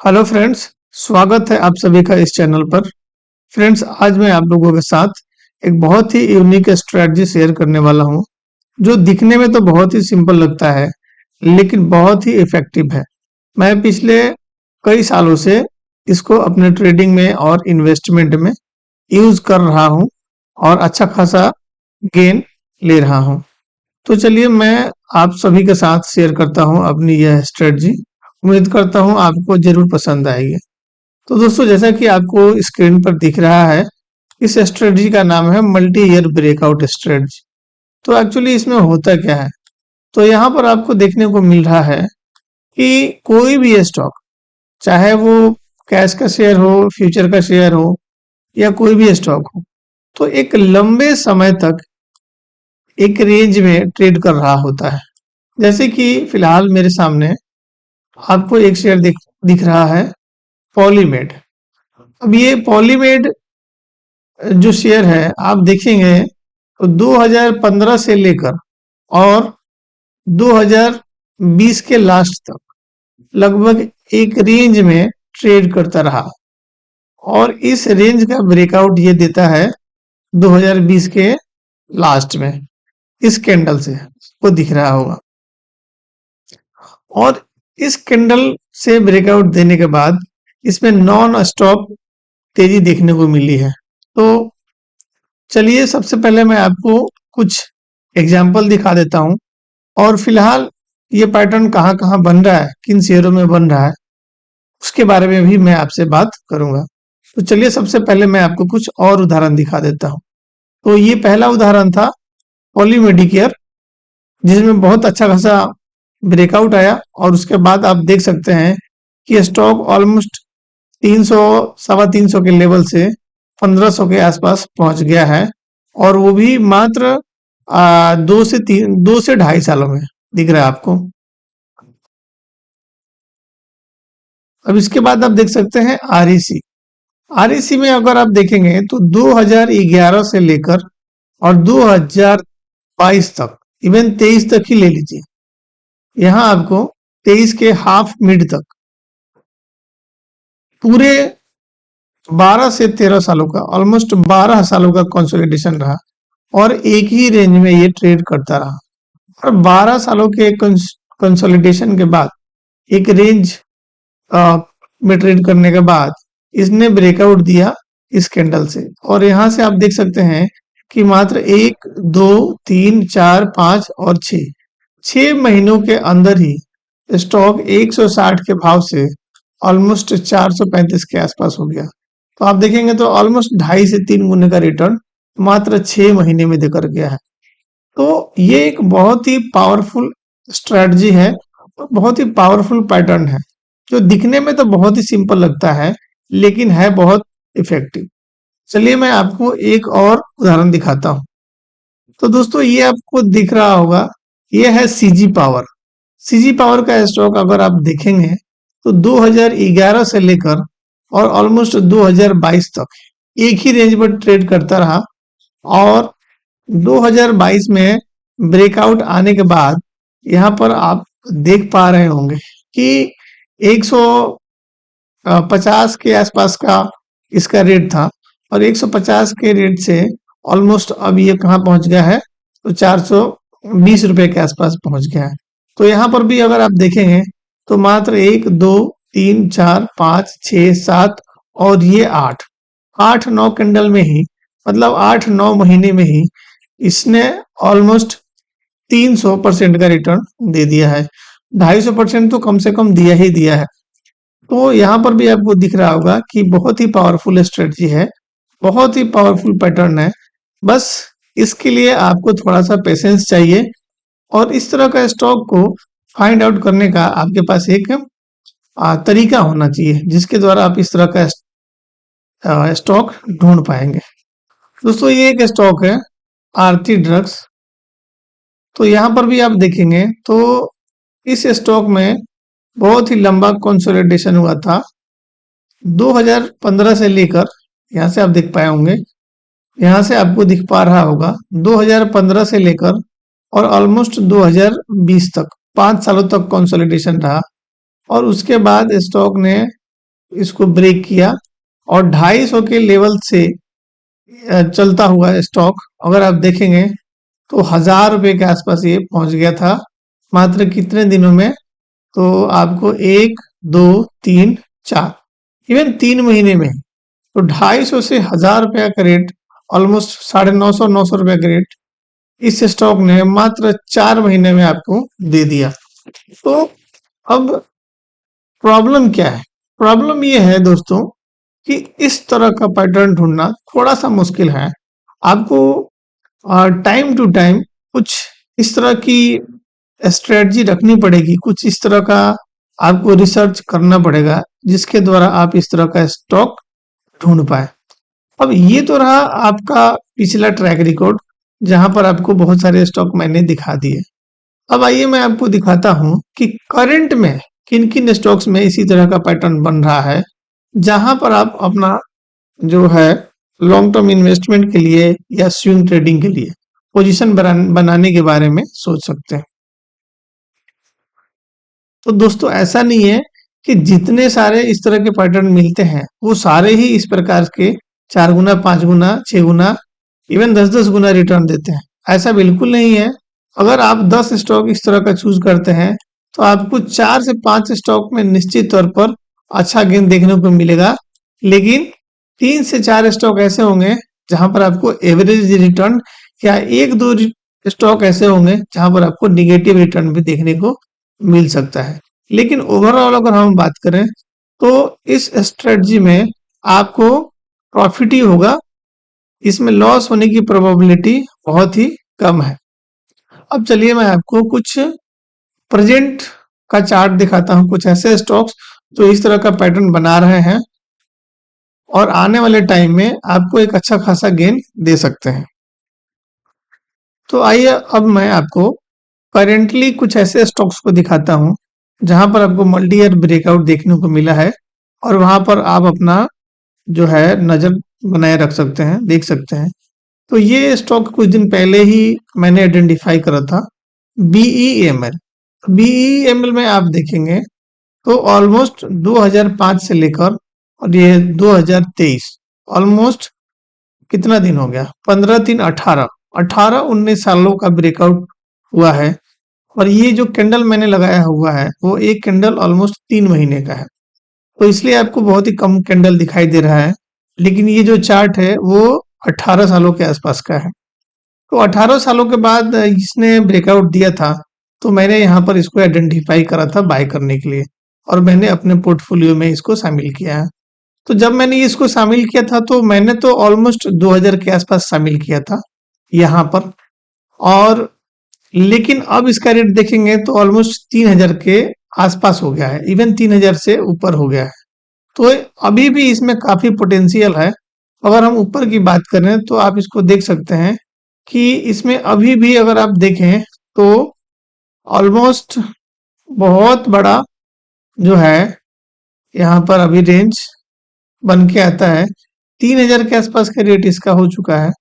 Hello friends, स्वागत है आप सभी का इस चैनल पर। फ्रेंड्स, आज मैं आप लोगों के साथ एक बहुत ही यूनिक स्ट्रेटजी शेयर करने वाला हूं, जो दिखने में तो बहुत ही सिंपल लगता है, लेकिन बहुत ही इफेक्टिव है। मैं पिछले कई सालों से इसको अपने ट्रेडिंग में और इन्वेस्टमेंट में यूज कर रहा हूं और अच्छा खासा गेन ले रहा हूं। तो चलिए मैं आप सभी के साथ शेयर करता हूं अपनी यह स्ट्रेटजी। उम्मीद करता हूं आपको जरूर पसंद आएगी। तो दोस्तों, जैसा कि आपको स्क्रीन पर दिख रहा है, इस स्ट्रेटजी का नाम है मल्टी ईयर ब्रेकआउट स्ट्रेटजी। तो एक्चुअली इसमें होता क्या है? तो यहाँ पर आपको देखने को मिल रहा है कि कोई भी स्टॉक, चाहे वो कैश का शेयर हो, फ्यूचर का शेयर हो, या कोई भी स्टॉक हो, तो एक लंबे समय तक एक रेंज में ट्रेड कर रहा होता है। जैसे कि फिलहाल मेरे सामने आपको एक शेयर दिख रहा है, पॉलीमेड। अब ये पॉलीमेड जो शेयर है, आप देखेंगे तो 2015 से लेकर और 2020 के लास्ट तक लगभग एक रेंज में ट्रेड करता रहा, और इस रेंज का ब्रेकआउट ये देता है 2020 के लास्ट में। इस कैंडल से वो दिख रहा होगा, और इस कैंडल से ब्रेकआउट देने के बाद इसमें नॉन स्टॉप तेजी देखने को मिली है। तो चलिए सबसे पहले मैं आपको कुछ एग्जाम्पल दिखा देता हूं, और फिलहाल ये पैटर्न कहाँ कहाँ बन रहा है, किन शेयरों में बन रहा है, उसके बारे में भी मैं आपसे बात करूंगा। तो चलिए सबसे पहले मैं आपको कुछ और उदाहरण दिखा देता हूं। तो ये पहला उदाहरण था पॉली मेडिकेयर, जिसमें बहुत अच्छा खासा ब्रेकआउट आया, और उसके बाद आप देख सकते हैं कि स्टॉक ऑलमोस्ट 300 सवा 300 के लेवल से 1500 के आसपास पहुंच गया है, और वो भी मात्र 2 से 2.5 सालों में दिख रहा है आपको। अब इसके बाद आप देख सकते हैं आरईसी। आरईसी में अगर आप देखेंगे तो 2011 से लेकर और 2022 तक, इवन 23 तक ही ले लीजिए, यहाँ आपको 23 के हाफ मिड तक पूरे 12 से 13 सालों का, ऑलमोस्ट 12 सालों का कंसोलिडेशन रहा, और एक ही रेंज में ये ट्रेड करता रहा। और 12 सालों के कंसोलिडेशन के बाद एक रेंज में ट्रेड करने के बाद इसने ब्रेकआउट दिया इस कैंडल से, और यहां से आप देख सकते हैं कि मात्र 1, 2, 3, 4, 5 और 6 महीनों के अंदर ही स्टॉक 160 के भाव से ऑलमोस्ट 435 के आसपास हो गया। तो आप देखेंगे तो ऑलमोस्ट 2.5 से 3 गुने का रिटर्न मात्र 6 महीने में देकर गया है। तो ये एक बहुत ही पावरफुल स्ट्रेटजी है, और बहुत ही पावरफुल पैटर्न है, जो दिखने में तो बहुत ही सिंपल लगता है, लेकिन है बहुत इफेक्टिव। चलिए मैं आपको एक और उदाहरण दिखाता हूं। तो दोस्तों, ये आपको दिख रहा होगा, ये है सीजी पावर। सीजी पावर का स्टॉक अगर आप देखेंगे तो 2011 से लेकर और ऑलमोस्ट 2022 तक एक ही रेंज पर ट्रेड करता रहा, और 2022 में ब्रेकआउट आने के बाद यहाँ पर आप देख पा रहे होंगे कि 150 के आसपास का इसका रेट था, और 150 के रेट से ऑलमोस्ट अब ये कहाँ पहुंच गया है, तो 420 रुपए के आसपास पहुंच गया है। तो यहाँ पर भी अगर आप देखेंगे तो मात्र 1, 2, 3, 4, 5, 6, 7 और ये 8 9 कैंडल में ही, मतलब 8 9 महीने में ही इसने ऑलमोस्ट 300% का रिटर्न दे दिया है। 250% तो कम से कम दिया ही दिया है। तो यहाँ पर भी आपको दिख रहा होगा कि बहुत ही पावरफुल स्ट्रेटजी है, बहुत ही पावरफुल पैटर्न है। बस इसके लिए आपको थोड़ा सा पेशेंस चाहिए, और इस तरह का स्टॉक को फाइंड आउट करने का आपके पास एक तरीका होना चाहिए, जिसके द्वारा आप इस तरह का स्टॉक ढूंढ पाएंगे। दोस्तों, ये एक स्टॉक है आरती ड्रग्स। तो यहाँ पर भी आप देखेंगे तो इस स्टॉक में बहुत ही लंबा कंसोलिडेशन हुआ था 2015 से लेकर, यहाँ से आप देख पाए होंगे, यहाँ से आपको दिख पा रहा होगा 2015 से लेकर और ऑलमोस्ट 2020 तक 5 सालों तक कंसोलिडेशन रहा, और उसके बाद स्टॉक ने इसको ब्रेक किया और 250 के लेवल से चलता हुआ स्टॉक अगर आप देखेंगे तो 1000 रुपए के आसपास ये पहुंच गया था मात्र कितने दिनों में। तो आपको 1, 2, 3, 4 इवन 3 महीने में तो 250 से 1000 रुपया का रेट, ऑलमोस्ट 950 रुपया का रेट इस स्टॉक ने मात्र 4 महीने में आपको दे दिया। तो अब प्रॉब्लम क्या है? प्रॉब्लम ये है दोस्तों कि इस तरह का पैटर्न ढूंढना थोड़ा सा मुश्किल है। आपको टाइम टू टाइम कुछ इस तरह की स्ट्रेटजी रखनी पड़ेगी, कुछ इस तरह का आपको रिसर्च करना पड़ेगा जिसके द्वारा आप इस तरह का स्टॉक ढूंढ पाए। अब ये तो रहा आपका पिछला ट्रैक रिकॉर्ड जहां पर आपको बहुत सारे स्टॉक मैंने दिखा दिए। अब आइए मैं आपको दिखाता हूं कि करंट में किन किन स्टॉक्स में इसी तरह का पैटर्न बन रहा है जहां पर आप अपना जो है लॉन्ग टर्म इन्वेस्टमेंट के लिए या स्विंग ट्रेडिंग के लिए पोजीशन बनाने के बारे में सोच सकते हैं। तो दोस्तों ऐसा नहीं है कि जितने सारे इस तरह के पैटर्न मिलते हैं वो सारे ही इस प्रकार के 4 गुना, 5 गुना, 6 गुना, इवन 10-10 गुना रिटर्न देते हैं। ऐसा बिल्कुल नहीं है। अगर आप 10 स्टॉक इस तरह का चूज करते हैं तो आपको 4 से 5 स्टॉक में निश्चित तौर पर अच्छा गेन देखने को मिलेगा, लेकिन 3 से 4 स्टॉक ऐसे होंगे जहां पर आपको एवरेज रिटर्न या 1-2 स्टॉक ऐसे होंगे जहां पर आपको निगेटिव रिटर्न भी देखने को मिल सकता है। लेकिन ओवरऑल अगर हम बात करें तो इस स्ट्रेटजी में आपको प्रॉफिट ही होगा, इसमें लॉस होने की प्रोबेबिलिटी बहुत ही कम है। अब चलिए मैं आपको कुछ प्रेजेंट का चार्ट दिखाता हूं, कुछ ऐसे स्टॉक्स जो इस तरह का पैटर्न बना रहे हैं और आने वाले टाइम में आपको एक अच्छा खासा गेन दे सकते हैं। तो आइए अब मैं आपको करेंटली कुछ ऐसे स्टॉक्स को दिखाता हूं जहां पर आपको मल्टी ईयर ब्रेकआउट देखने को मिला है और वहां पर आप अपना जो है नजर बनाए रख सकते हैं, देख सकते हैं। तो ये स्टॉक कुछ दिन पहले ही मैंने आइडेंटिफाई करा था, BEML। BEML में आप देखेंगे तो ऑलमोस्ट 2005 से लेकर और ये 2023 ऑलमोस्ट कितना दिन हो गया, 15, 3, 18, 19 सालों का ब्रेकआउट हुआ है। और ये जो कैंडल मैंने लगाया हुआ है वो एक कैंडल ऑलमोस्ट 3 महीने का है, तो इसलिए आपको बहुत ही कम कैंडल दिखाई दे रहा है। लेकिन ये जो चार्ट है वो 18 सालों के आसपास का है। तो 18 सालों के बाद इसने ब्रेकआउट दिया था, तो मैंने यहाँ पर इसको आइडेंटिफाई करा था बाय करने के लिए और मैंने अपने पोर्टफोलियो में इसको शामिल किया है। तो जब मैंने इसको शामिल किया था तो मैंने तो ऑलमोस्ट 2000 के आसपास शामिल किया था यहाँ पर, और लेकिन अब इसका रेट देखेंगे तो ऑलमोस्ट 3000 के आसपास हो गया है, इवन 3000 से ऊपर हो गया है। तो अभी भी इसमें काफी पोटेंशियल है। अगर हम ऊपर की बात करें तो आप इसको देख सकते हैं कि इसमें अभी भी अगर आप देखें तो ऑलमोस्ट बहुत बड़ा जो है यहाँ पर अभी रेंज बन के आता है, 3000 के आसपास का रेट इसका हो चुका है।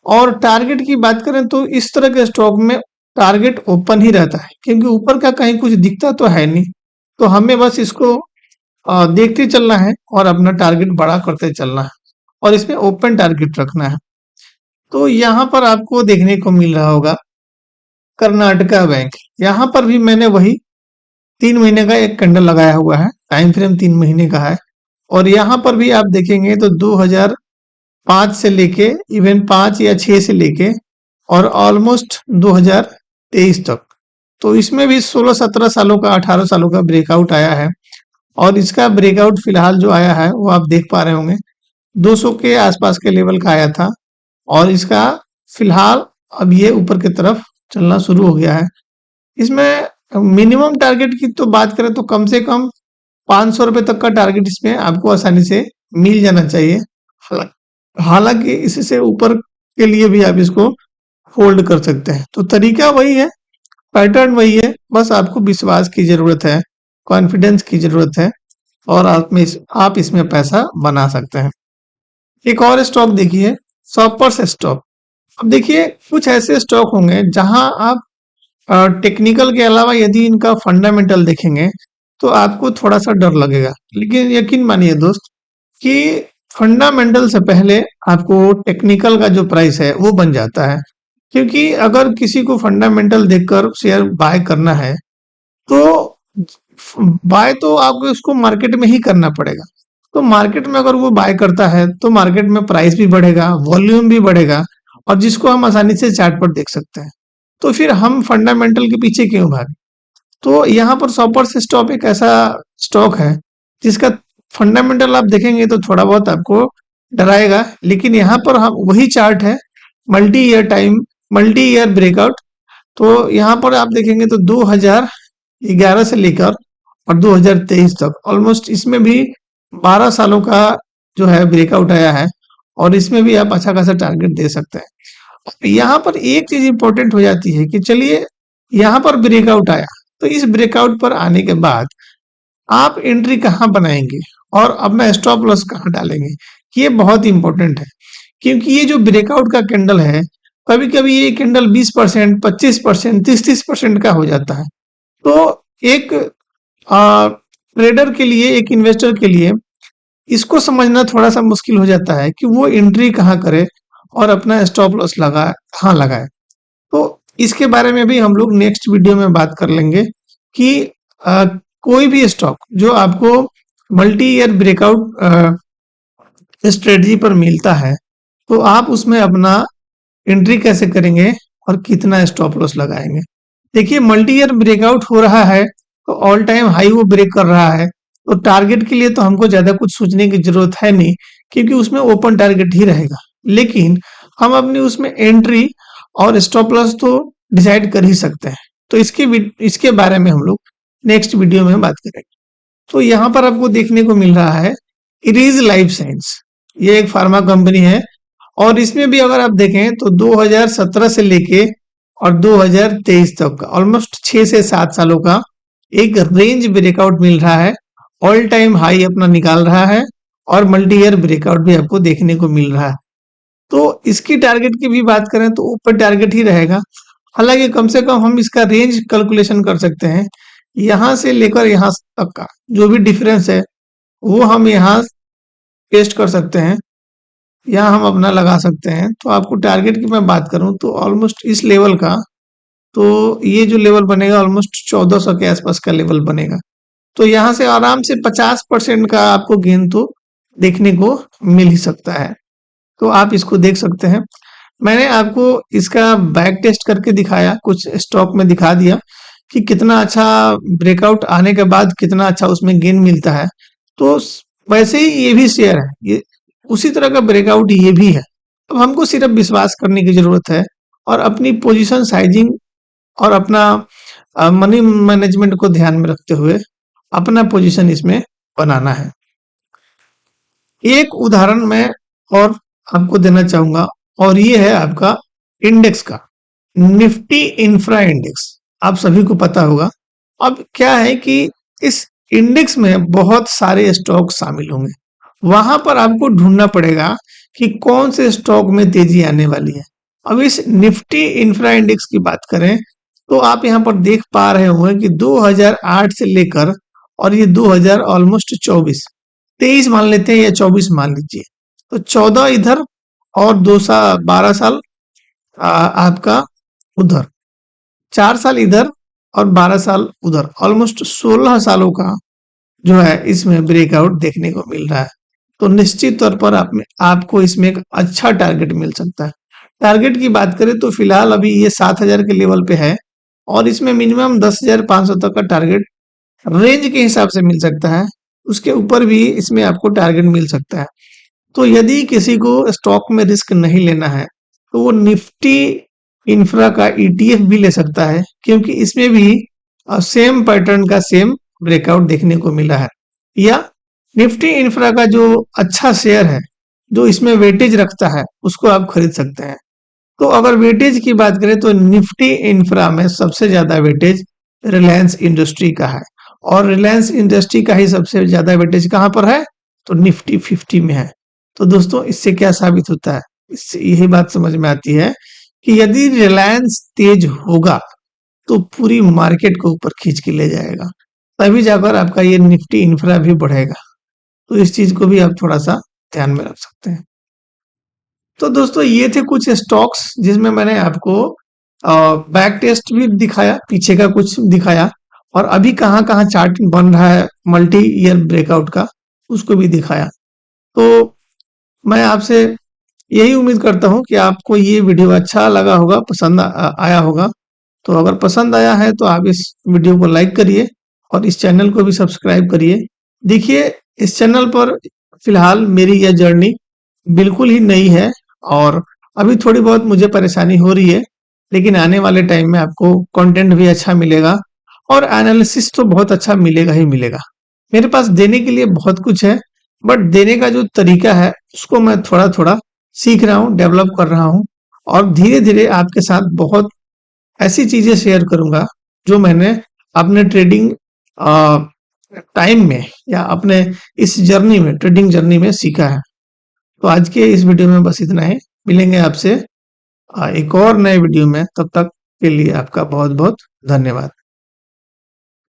और टारगेट की बात करें तो इस तरह के स्टॉक में टारगेट ओपन ही रहता है क्योंकि ऊपर का कहीं कुछ दिखता तो है नहीं, तो हमें बस इसको देखते चलना है और अपना टारगेट बड़ा करते चलना है और इसमें ओपन टारगेट रखना है। तो यहाँ पर आपको देखने को मिल रहा होगा कर्नाटका बैंक, यहाँ पर भी मैंने वही 3 महीने का एक कैंडल लगाया हुआ है, टाइम फ्रेम 3 महीने का है। और यहाँ पर भी आप देखेंगे तो 2005 से लेके इवन 5 या 6 से लेके और ऑलमोस्ट 2023 तक, तो इसमें भी 16-17 सालों का, 18 सालों का ब्रेकआउट आया है। और इसका ब्रेकआउट फिलहाल जो आया है वो आप देख पा रहे होंगे 200 के आसपास के लेवल का आया था और इसका फिलहाल अब ये ऊपर की तरफ चलना शुरू हो गया है। इसमें मिनिमम टारगेट की तो बात करें तो कम से कम 500 रुपए तक का टारगेट इसमें आपको आसानी से मिल जाना चाहिए। हालांकि इससे ऊपर के लिए भी आप इसको होल्ड कर सकते हैं। तो तरीका वही है, पैटर्न वही है, बस आपको विश्वास की जरूरत है, कॉन्फिडेंस की जरूरत है और आप इसमें पैसा बना सकते हैं। एक और स्टॉक देखिए, शॉपर्स स्टॉक। अब देखिए कुछ ऐसे स्टॉक होंगे जहां आप टेक्निकल के अलावा यदि इनका फंडामेंटल देखेंगे तो आपको थोड़ा-सा डर लगेगा। लेकिन यकीन मानिए दोस्त कि फंडामेंटल से पहले आपको टेक्निकल का जो प्राइस है वो बन जाता है। क्योंकि अगर किसी को फंडामेंटल देखकर शेयर बाय करना है तो बाय तो आपको उसको मार्केट में ही करना पड़ेगा। तो मार्केट में अगर वो बाय करता है तो मार्केट में प्राइस भी बढ़ेगा, वॉल्यूम भी बढ़ेगा और जिसको हम आसानी से चार्ट पर देख सकते हैं। तो फिर हम फंडामेंटल के पीछे क्यों भागे? तो यहाँ पर शॉपर्स स्टॉप एक ऐसा स्टॉक है जिसका फंडामेंटल आप देखेंगे तो थोड़ा बहुत आपको डराएगा, लेकिन यहाँ पर हम वही चार्ट है मल्टी ईयर ब्रेकआउट। तो यहाँ पर आप देखेंगे तो 2011 से लेकर और 2023 तक ऑलमोस्ट इसमें भी 12 सालों का जो है ब्रेकआउट आया है और इसमें भी आप अच्छा खासा टारगेट दे सकते हैं। यहाँ पर एक चीज इंपॉर्टेंट हो जाती है कि चलिए यहाँ पर ब्रेकआउट आया, तो इस ब्रेकआउट पर आने के बाद आप एंट्री कहाँ बनाएंगे और अपना स्टॉप लॉस कहाँ डालेंगे, ये बहुत इंपॉर्टेंट है। क्योंकि ये जो ब्रेकआउट का कैंडल है, कभी कभी ये कैंडल 20%, 25%, 30-30% का हो जाता है। तो एक ट्रेडर के लिए, एक इन्वेस्टर के लिए इसको समझना थोड़ा सा मुश्किल हो जाता है कि वो एंट्री कहाँ करे और अपना स्टॉप लॉस कहाँ लगाए। तो इसके बारे में भी हम लोग नेक्स्ट वीडियो में बात कर लेंगे कि कोई भी स्टॉक जो आपको मल्टी ईयर ब्रेकआउट स्ट्रेटजी पर मिलता है तो आप उसमें अपना एंट्री कैसे करेंगे और कितना स्टॉप लॉस लगाएंगे। देखिए मल्टी ईयर ब्रेकआउट हो रहा है तो ऑल टाइम हाई वो ब्रेक कर रहा है, तो टारगेट के लिए तो हमको ज्यादा कुछ सोचने की जरूरत है नहीं क्योंकि उसमें ओपन टारगेट ही रहेगा। लेकिन हम अपनी उसमें एंट्री और स्टॉप लॉस तो डिसाइड कर ही सकते हैं। तो इसके बारे में हम लोग नेक्स्ट वीडियो में बात करेंगे। तो यहाँ पर आपको देखने को मिल रहा है इरीज लाइफ साइंस, ये एक फार्मा कंपनी है और इसमें भी अगर आप देखें तो 2017 से लेके और 2023 तक का ऑलमोस्ट 6 से 7 सालों का एक रेंज ब्रेकआउट मिल रहा है, ऑल टाइम हाई अपना निकाल रहा है और मल्टी ईयर ब्रेकआउट भी आपको देखने को मिल रहा है। तो इसकी टारगेट की भी बात करें तो ऊपर टारगेट ही रहेगा। हालांकि कम से कम हम इसका रेंज कैलकुलेशन कर सकते हैं, यहां से लेकर यहां तक का जो भी डिफरेंस है वो हम यहाँ पेस्ट कर सकते हैं, यहाँ हम अपना लगा सकते हैं। तो आपको टारगेट की मैं बात करूं तो ऑलमोस्ट इस लेवल का, तो ये जो लेवल बनेगा ऑलमोस्ट 1400 के आसपास का लेवल बनेगा। तो यहाँ से आराम से 50% का आपको गेन तो देखने को मिल ही सकता है। तो आप इसको देख सकते हैं। मैंने आपको इसका बैक टेस्ट करके दिखाया, कुछ स्टॉक में दिखा दिया कि कितना अच्छा ब्रेकआउट आने के बाद कितना अच्छा उसमें गेन मिलता है। तो वैसे ही ये भी शेयर है, ये उसी तरह का ब्रेकआउट ये भी है। अब हमको सिर्फ विश्वास करने की जरूरत है और अपनी पोजीशन साइजिंग और अपना मनी मैनेजमेंट को ध्यान में रखते हुए अपना पोजीशन इसमें बनाना है। एक उदाहरण मैं और आपको देना चाहूंगा और ये है आपका इंडेक्स का निफ्टी इंफ्रा इंडेक्स, आप सभी को पता होगा। अब क्या है कि इस इंडेक्स में बहुत सारे स्टॉक शामिल होंगे, वहां पर आपको ढूंढना पड़ेगा कि कौन से स्टॉक में तेजी आने वाली है। अब इस निफ्टी इंफ्रा इंडेक्स की बात करें तो आप यहाँ पर देख पा रहे होंगे कि 2008 से लेकर और ये 2000 ऑलमोस्ट 23 मान लेते हैं या 24 मान लीजिए, तो 14 इधर और 12 साल आपका उधर, 4 साल इधर और 12 साल उधर, ऑलमोस्ट 16 सालों का जो है इसमें ब्रेकआउट देखने को मिल रहा है। तो निश्चित तौर पर आपको इसमें एक अच्छा टारगेट मिल सकता है। टारगेट की बात करें तो फिलहाल अभी ये 7000 के लेवल पे है और इसमें मिनिमम 10,500 तक का टारगेट रेंज के हिसाब से मिल सकता है, उसके ऊपर भी इसमें आपको टारगेट मिल सकता है। तो यदि किसी को स्टॉक में रिस्क नहीं लेना है तो वो निफ्टी इंफ्रा का ईटीएफ भी ले सकता है, क्योंकि इसमें भी सेम पैटर्न का सेम ब्रेकआउट देखने को मिला है। या निफ्टी इंफ्रा का जो अच्छा शेयर है जो इसमें वेटेज रखता है उसको आप खरीद सकते हैं। तो अगर वेटेज की बात करें तो निफ्टी इंफ्रा में सबसे ज्यादा वेटेज रिलायंस इंडस्ट्री का है और रिलायंस इंडस्ट्री का ही सबसे ज्यादा वेटेज कहां पर है, तो निफ्टी 50 में है। तो दोस्तों इससे क्या साबित होता है, इससे यही बात समझ में आती है कि यदि रिलायंस तेज होगा तो पूरी मार्केट को ऊपर खींच के ले जाएगा। तभी जाकर आपका ये निफ्टी इंफ्रा भी बढ़ेगा। तो इस चीज को भी आप थोड़ा सा ध्यान में रख सकते हैं। तो दोस्तों ये थे कुछ स्टॉक्स जिसमें मैंने आपको बैक टेस्ट भी दिखाया, पीछे का कुछ दिखाया, और अभी कहाँ कहाँ चार्ट बन रहा है मल्टी ईयर ब्रेकआउट का, उसको भी दिखाया। तो मैं आपसे यही उम्मीद करता हूँ कि आपको ये वीडियो अच्छा लगा होगा, पसंद आया होगा। तो अगर पसंद आया है तो आप इस वीडियो को लाइक करिए और इस चैनल को भी सब्सक्राइब करिए। देखिए, इस चैनल पर फिलहाल मेरी यह जर्नी बिल्कुल ही नई है और अभी थोड़ी बहुत मुझे परेशानी हो रही है, लेकिन आने वाले टाइम में आपको कंटेंट भी अच्छा मिलेगा और एनालिसिस तो बहुत अच्छा मिलेगा ही मिलेगा। मेरे पास देने के लिए बहुत कुछ है, बट देने का जो तरीका है उसको मैं थोड़ा थोड़ा सीख रहा हूँ, डेवलप कर रहा हूँ, और धीरे धीरे आपके साथ बहुत ऐसी चीजें शेयर करूंगा जो मैंने अपने ट्रेडिंग टाइम में या अपने इस जर्नी में, ट्रेडिंग जर्नी में सीखा है। तो आज के इस वीडियो में बस इतना ही। मिलेंगे आपसे एक और नए वीडियो में, तब तक के लिए आपका बहुत बहुत धन्यवाद।